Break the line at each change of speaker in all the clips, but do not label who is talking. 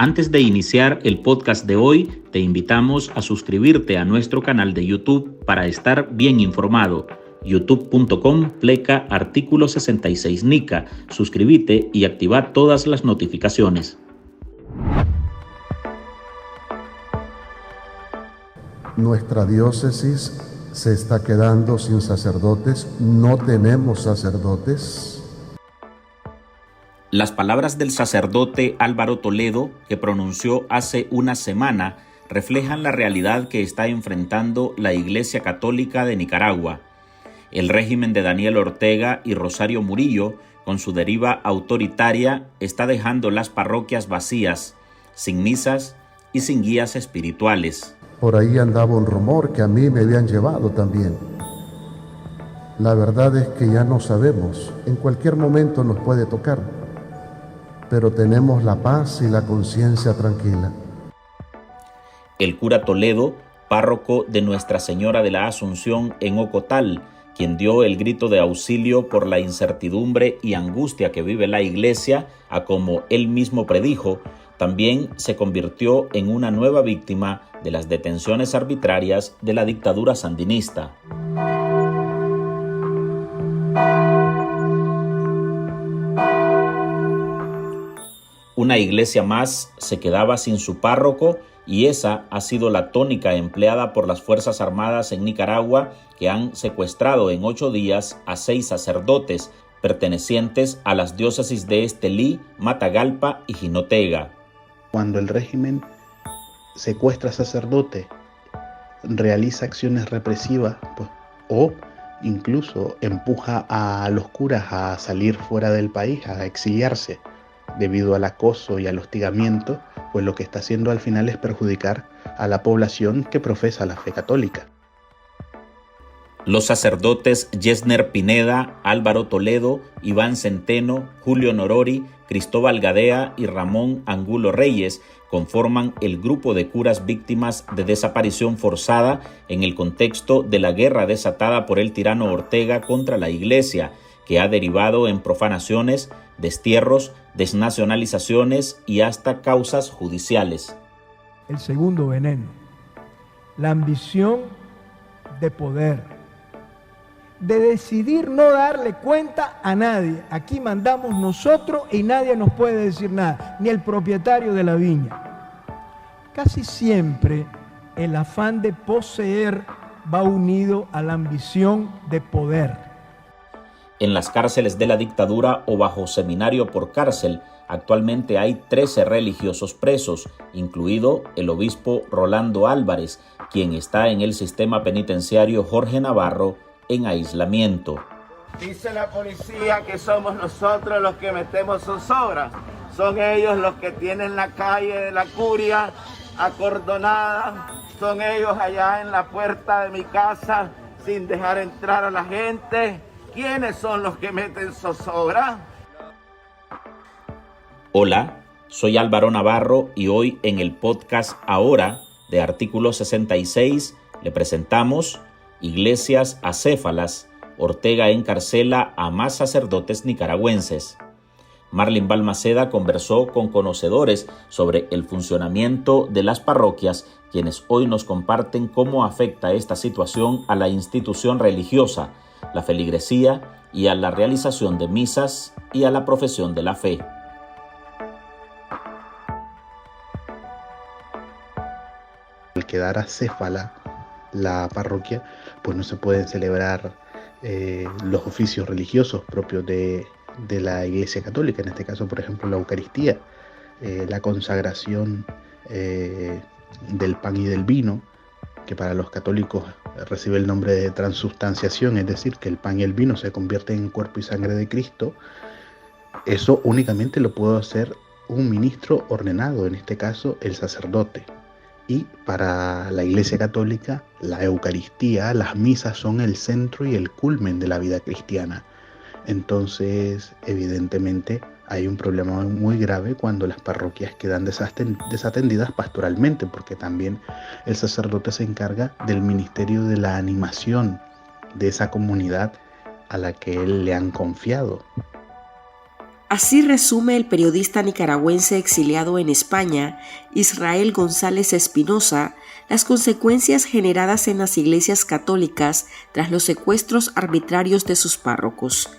Antes de iniciar el podcast de hoy, te invitamos a suscribirte a nuestro canal de YouTube para estar bien informado. youtube.com/artículo 66 Nica. Suscríbete y activa todas las notificaciones.
Nuestra diócesis se está quedando sin sacerdotes, no tenemos sacerdotes.
Las palabras del sacerdote Álvaro Toledo, que pronunció hace una semana, reflejan la realidad que está enfrentando la Iglesia Católica de Nicaragua. El régimen de Daniel Ortega y Rosario Murillo, con su deriva autoritaria, está dejando las parroquias vacías, sin misas y sin guías espirituales.
Por ahí andaba un rumor que a mí me habían llevado también. La verdad es que ya no sabemos, en cualquier momento nos puede tocar, pero tenemos la paz y la conciencia tranquila.
El cura Toledo, párroco de Nuestra Señora de la Asunción en Ocotal, quien dio el grito de auxilio por la incertidumbre y angustia que vive la iglesia, a como él mismo predijo, también se convirtió en una nueva víctima de las detenciones arbitrarias de la dictadura sandinista. Una iglesia más se quedaba sin su párroco y esa ha sido la tónica empleada por las Fuerzas Armadas en Nicaragua, que han secuestrado en 8 días a 6 sacerdotes pertenecientes a las diócesis de Estelí, Matagalpa y Jinotega.
Cuando el régimen secuestra sacerdotes, realiza acciones represivas, o incluso empuja a los curas a salir fuera del país, a exiliarse, debido al acoso y al hostigamiento, pues lo que está haciendo al final es perjudicar a la población que profesa la fe católica.
Los sacerdotes Yesner Pineda, Álvaro Toledo, Iván Centeno, Julio Norori, Cristóbal Gadea y Ramón Angulo Reyes conforman el grupo de curas víctimas de desaparición forzada en el contexto de la guerra desatada por el tirano Ortega contra la Iglesia, que ha derivado en profanaciones, destierros, desnacionalizaciones y hasta causas judiciales.
El segundo veneno, la ambición de poder, de decidir no darle cuenta a nadie. Aquí mandamos nosotros y nadie nos puede decir nada, ni el propietario de la viña. Casi siempre el afán de poseer va unido a la ambición de poder.
En las cárceles de la dictadura o bajo seminario por cárcel, actualmente hay 13 religiosos presos, incluido el obispo Rolando Álvarez, quien está en el sistema penitenciario Jorge Navarro en aislamiento.
Dice la policía que somos nosotros los que metemos zozobra. Son ellos los que tienen la calle de la Curia acordonada. Son ellos allá en la puerta de mi casa sin dejar entrar a la gente. ¿Quiénes son los que meten zozobra?
Hola, soy Álvaro Navarro y hoy en el podcast Ahora de Artículo 66 le presentamos Iglesias acéfalas, Ortega encarcela a más sacerdotes nicaragüenses. Marlin Balmaceda conversó con conocedores sobre el funcionamiento de las parroquias, quienes hoy nos comparten cómo afecta esta situación a la institución religiosa, la feligresía y a la realización de misas y a la profesión de la fe.
Al quedar acéfala la parroquia, pues no se pueden celebrar los oficios religiosos propios de la Iglesia Católica, en este caso, por ejemplo, la Eucaristía, la consagración del pan y del vino, que para los católicos recibe el nombre de transubstanciación, es decir, que el pan y el vino se convierten en cuerpo y sangre de Cristo. Eso únicamente lo puede hacer un ministro ordenado, en este caso el sacerdote. Y para la Iglesia Católica, la Eucaristía, las misas son el centro y el culmen de la vida cristiana. Entonces, evidentemente, hay un problema muy grave cuando las parroquias quedan desatendidas pastoralmente, porque también el sacerdote se encarga del ministerio de la animación de esa comunidad a la que él le han confiado.
Así resume el periodista nicaragüense exiliado en España, Israel González Espinosa, las consecuencias generadas en las iglesias católicas tras los secuestros arbitrarios de sus párrocos.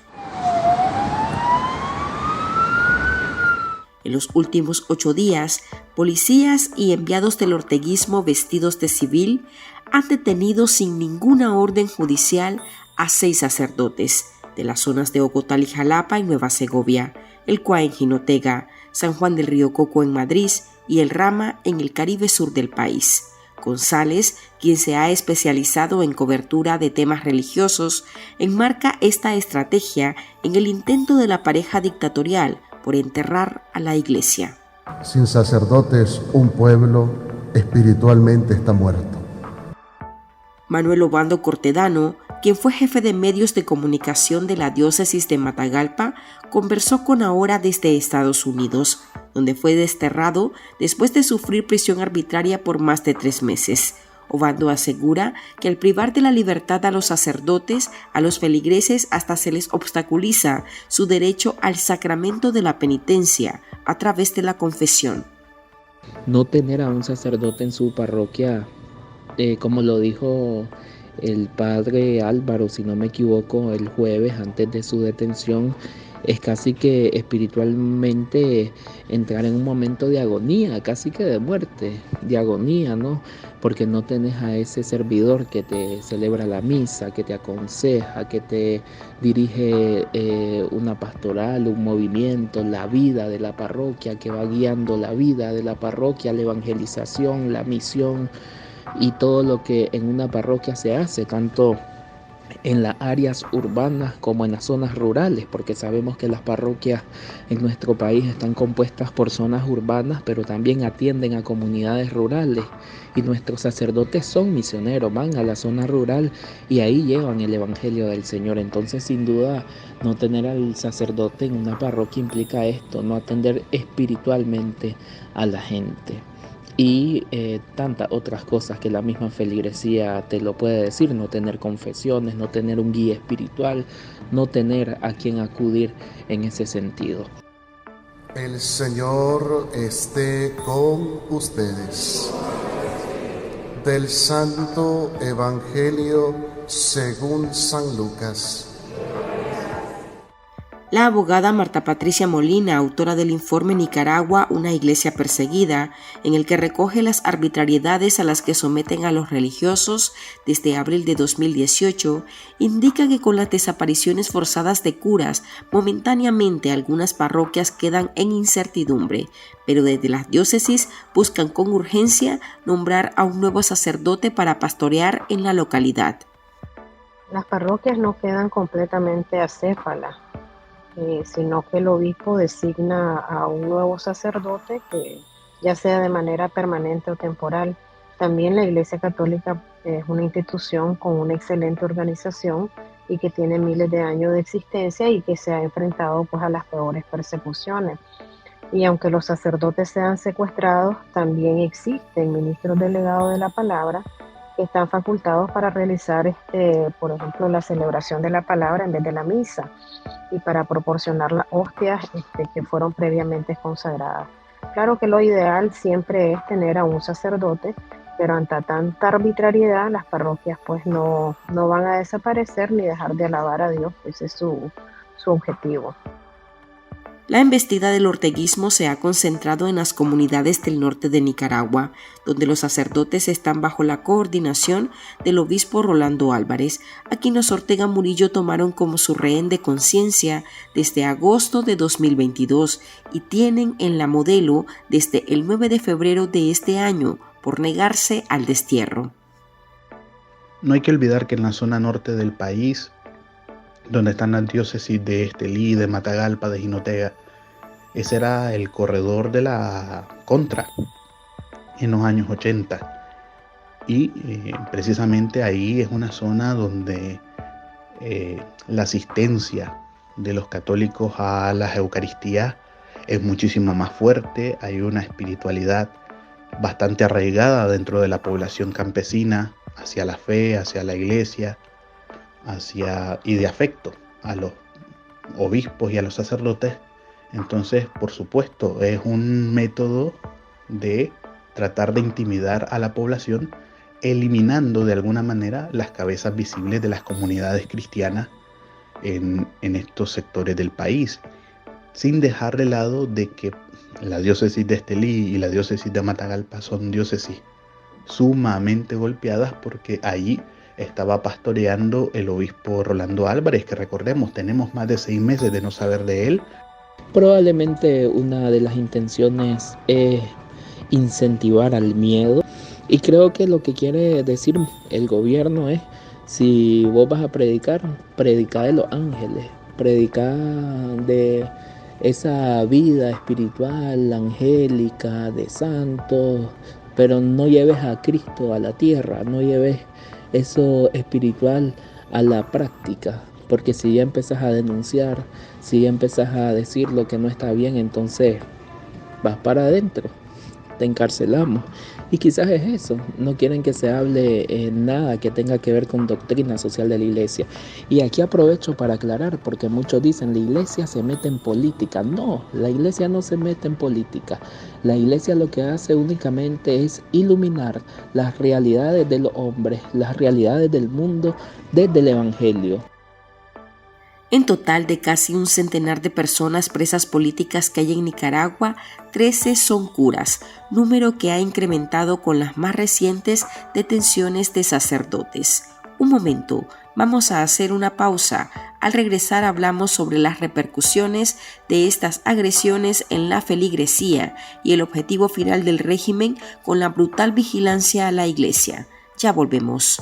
En los últimos 8 días, policías y enviados del orteguismo vestidos de civil han detenido sin ninguna orden judicial a 6 sacerdotes de las zonas de Ocotal y Jalapa en Nueva Segovia, el Cuá en Jinotega, San Juan del Río Coco en Madrid y el Rama en el Caribe sur del país. González, quien se ha especializado en cobertura de temas religiosos, enmarca esta estrategia en el intento de la pareja dictatorial por enterrar a la iglesia.
Sin sacerdotes, un pueblo espiritualmente está muerto.
Manuel Obando Cortedano, quien fue jefe de medios de comunicación de la diócesis de Matagalpa, conversó con Ahora desde Estados Unidos, donde fue desterrado después de sufrir prisión arbitraria por más de 3 meses. Obando asegura que al privar de la libertad a los sacerdotes, a los feligreses hasta se les obstaculiza su derecho al sacramento de la penitencia a través de la confesión.
No tener a un sacerdote en su parroquia, como lo dijo el padre Álvaro, si no me equivoco, el jueves antes de su detención, es casi que espiritualmente entrar en un momento de agonía, casi que de muerte, de agonía, ¿no? Porque no tenés a ese servidor que te celebra la misa, que te aconseja, que te dirige una pastoral, un movimiento, la vida de la parroquia, que va guiando la vida de la parroquia, la evangelización, la misión y todo lo que en una parroquia se hace, tanto en las áreas urbanas como en las zonas rurales, porque sabemos que las parroquias en nuestro país están compuestas por zonas urbanas, pero también atienden a comunidades rurales, y nuestros sacerdotes son misioneros, van a la zona rural y ahí llevan el evangelio del Señor. Entonces, sin duda, no tener al sacerdote en una parroquia implica esto, no atender espiritualmente a la gente. Y tantas otras cosas que la misma feligresía te lo puede decir: no tener confesiones, no tener un guía espiritual, no tener a quien acudir en ese sentido.
El Señor esté con ustedes. Del Santo Evangelio según San Lucas.
La abogada Marta Patricia Molina, autora del informe Nicaragua, una iglesia perseguida, en el que recoge las arbitrariedades a las que someten a los religiosos desde abril de 2018, indica que con las desapariciones forzadas de curas, momentáneamente algunas parroquias quedan en incertidumbre, pero desde las diócesis buscan con urgencia nombrar a un nuevo sacerdote para pastorear en la localidad.
Las parroquias no quedan completamente acéfalas, sino que el obispo designa a un nuevo sacerdote, que ya sea de manera permanente o temporal. También la Iglesia Católica es una institución con una excelente organización y que tiene miles de años de existencia y que se ha enfrentado pues, a las peores persecuciones. Y aunque los sacerdotes sean secuestrados, también existen ministros delegados de la palabra que están facultados para realizar, por ejemplo, la celebración de la palabra en vez de la misa, y para proporcionar las hostias que fueron previamente consagradas. Claro que lo ideal siempre es tener a un sacerdote, pero ante tanta arbitrariedad las parroquias pues no van a desaparecer ni dejar de alabar a Dios, ese es su objetivo.
La embestida del orteguismo se ha concentrado en las comunidades del norte de Nicaragua, donde los sacerdotes están bajo la coordinación del obispo Rolando Álvarez, a quien los Ortega Murillo tomaron como su rehén de conciencia desde agosto de 2022 y tienen en la Modelo desde el 9 de febrero de este año por negarse al destierro.
No hay que olvidar que en la zona norte del país, donde están las diócesis de Estelí, de Matagalpa, de Jinotega, ese era el corredor de la Contra en los años 80. Y precisamente ahí es una zona donde la asistencia de los católicos a las Eucaristías es muchísimo más fuerte. Hay una espiritualidad bastante arraigada dentro de la población campesina hacia la fe, hacia la iglesia, y de afecto a los obispos y a los sacerdotes Entonces, por supuesto, es un método de tratar de intimidar a la población, eliminando de alguna manera las cabezas visibles de las comunidades cristianas en estos sectores del país, sin dejar de lado de que la diócesis de Estelí y la diócesis de Matagalpa son diócesis sumamente golpeadas, porque allí estaba pastoreando el obispo Rolando Álvarez, que recordemos, tenemos más de 6 meses de no saber de él.
Probablemente una de las intenciones es incentivar al miedo, y creo que lo que quiere decir el gobierno es: si vos vas a predicar, predica de los ángeles, predica de esa vida espiritual, angélica, de santos, pero no lleves a Cristo a la tierra, no lleves eso espiritual a la práctica, porque si ya empezás a denunciar, si ya empezás a decir lo que no está bien, entonces vas para adentro, te encarcelamos. Y quizás es eso, no quieren que se hable nada que tenga que ver con doctrina social de la iglesia. Y aquí aprovecho para aclarar, porque muchos dicen la iglesia se mete en política. No, la iglesia no se mete en política. La iglesia lo que hace únicamente es iluminar las realidades de los hombres, las realidades del mundo desde el evangelio.
En total, de casi un centenar de personas presas políticas que hay en Nicaragua, 13 son curas, número que ha incrementado con las más recientes detenciones de sacerdotes. Un momento, vamos a hacer una pausa. Al regresar hablamos sobre las repercusiones de estas agresiones en la feligresía y el objetivo final del régimen con la brutal vigilancia a la iglesia. Ya volvemos.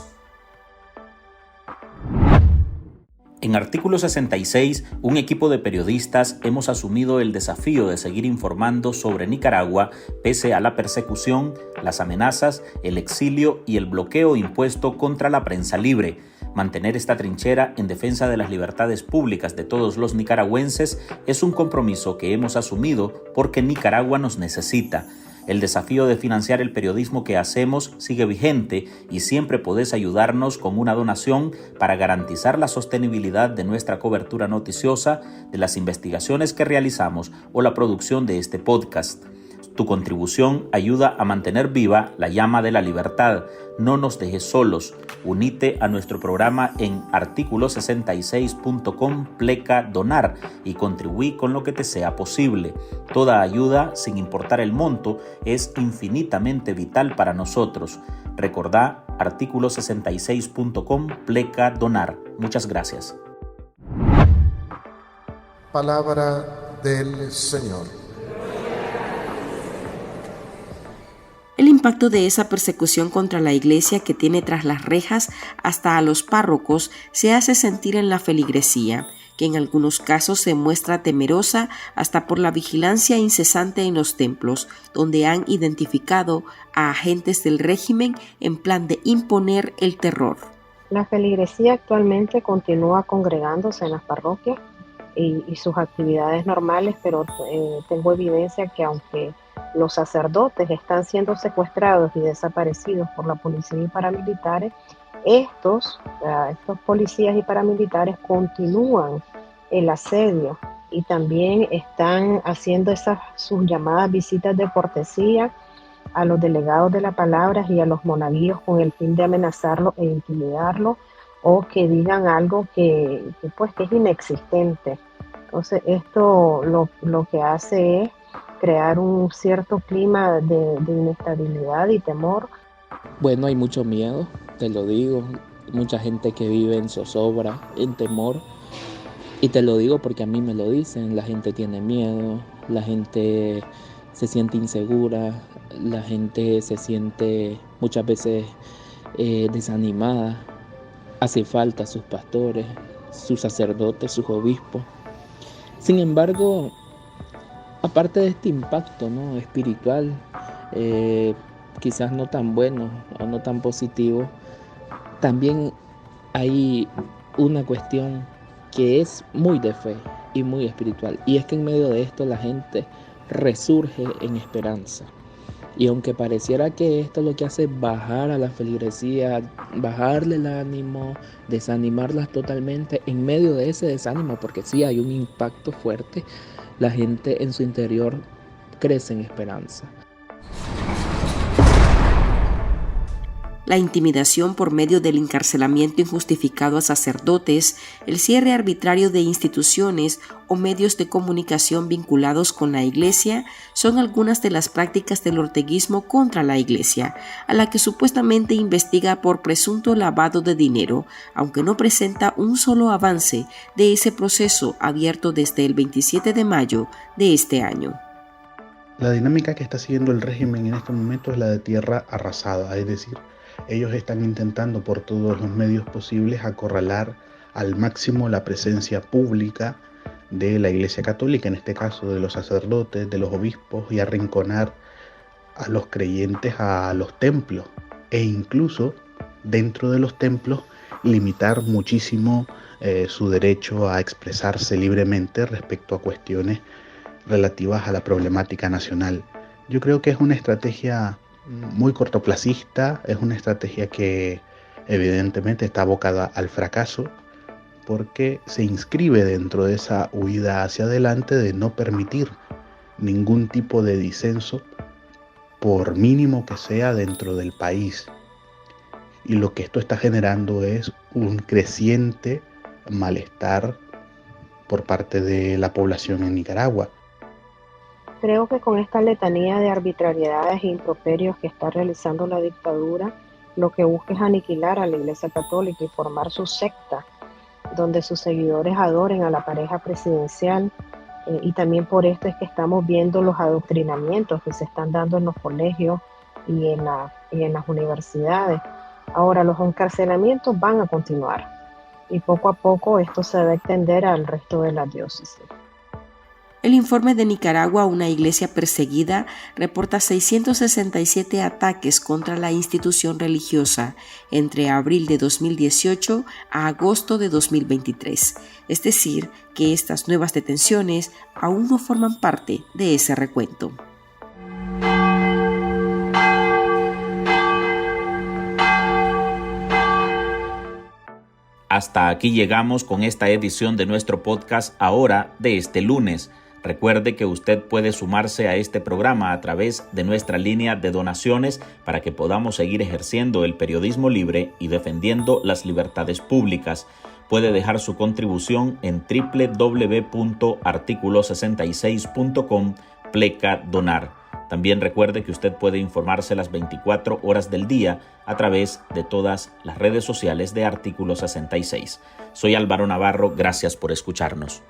En Artículo 66, un equipo de periodistas hemos asumido el desafío de seguir informando sobre Nicaragua pese a la persecución, las amenazas, el exilio y el bloqueo impuesto contra la prensa libre. Mantener esta trinchera en defensa de las libertades públicas de todos los nicaragüenses es un compromiso que hemos asumido porque Nicaragua nos necesita. El desafío de financiar el periodismo que hacemos sigue vigente y siempre podés ayudarnos con una donación para garantizar la sostenibilidad de nuestra cobertura noticiosa, de las investigaciones que realizamos o la producción de este podcast. Tu contribución ayuda a mantener viva la llama de la libertad. No nos dejes solos. Unite a nuestro programa en articulo66.com/donar y contribuí con lo que te sea posible. Toda ayuda, sin importar el monto, es infinitamente vital para nosotros. Recordá articulo66.com/donar. Muchas gracias.
Palabra del Señor.
El impacto de esa persecución contra la iglesia que tiene tras las rejas hasta a los párrocos se hace sentir en la feligresía, que en algunos casos se muestra temerosa hasta por la vigilancia incesante en los templos, donde han identificado a agentes del régimen en plan de imponer el terror.
La feligresía actualmente continúa congregándose en las parroquias y sus actividades normales, pero tengo evidencia que aunque los sacerdotes están siendo secuestrados y desaparecidos por la policía y paramilitares, estos policías y paramilitares continúan el asedio y también están haciendo sus llamadas visitas de cortesía a los delegados de la palabra y a los monaguillos con el fin de amenazarlos e intimidarlos, o que digan algo que es inexistente. Entonces esto lo que hace es crear un cierto clima de inestabilidad y temor.
Bueno, hay mucho miedo, te lo digo, mucha gente que vive en zozobra, en temor, y te lo digo porque a mí me lo dicen. La gente tiene miedo, la gente se siente insegura, la gente se siente muchas veces desanimada. Hace falta sus pastores, sus sacerdotes, sus obispos. Sin embargo, aparte de este impacto, ¿no?, espiritual, quizás no tan bueno o no tan positivo, también hay una cuestión que es muy de fe y muy espiritual, y es que en medio de esto la gente resurge en esperanza. Y aunque pareciera que esto lo que hace es bajar a la feligresía, bajarle el ánimo, desanimarlas totalmente, en medio de ese desánimo, porque sí hay un impacto fuerte, la gente en su interior crece en esperanza.
La intimidación por medio del encarcelamiento injustificado a sacerdotes, el cierre arbitrario de instituciones o medios de comunicación vinculados con la Iglesia son algunas de las prácticas del orteguismo contra la Iglesia, a la que supuestamente investiga por presunto lavado de dinero, aunque no presenta un solo avance de ese proceso abierto desde el 27 de mayo de este año.
La dinámica que está siguiendo el régimen en este momento es la de tierra arrasada, es decir, ellos están intentando por todos los medios posibles acorralar al máximo la presencia pública de la Iglesia Católica, en este caso de los sacerdotes, de los obispos, y arrinconar a los creyentes a los templos e incluso dentro de los templos limitar muchísimo su derecho a expresarse libremente respecto a cuestiones relativas a la problemática nacional. Yo creo que es una estrategia muy cortoplacista, es una estrategia que evidentemente está abocada al fracaso porque se inscribe dentro de esa huida hacia adelante de no permitir ningún tipo de disenso, por mínimo que sea, dentro del país. Y lo que esto está generando es un creciente malestar por parte de la población en Nicaragua.
Creo que con esta letanía de arbitrariedades e improperios que está realizando la dictadura, lo que busca es aniquilar a la Iglesia Católica y formar su secta, donde sus seguidores adoren a la pareja presidencial. Y también por esto es que estamos viendo los adoctrinamientos que se están dando en los colegios y en las universidades. Ahora, los encarcelamientos van a continuar y poco a poco esto se va a extender al resto de la diócesis.
El informe de Nicaragua, una iglesia perseguida, reporta 667 ataques contra la institución religiosa entre abril de 2018 a agosto de 2023. Es decir, que estas nuevas detenciones aún no forman parte de ese recuento.
Hasta aquí llegamos con esta edición de nuestro podcast Ahora de este lunes. Recuerde que usted puede sumarse a este programa a través de nuestra línea de donaciones para que podamos seguir ejerciendo el periodismo libre y defendiendo las libertades públicas. Puede dejar su contribución en www.articulo66.com/donar. También recuerde que usted puede informarse las 24 horas del día a través de todas las redes sociales de Artículo 66. Soy Álvaro Navarro, gracias por escucharnos.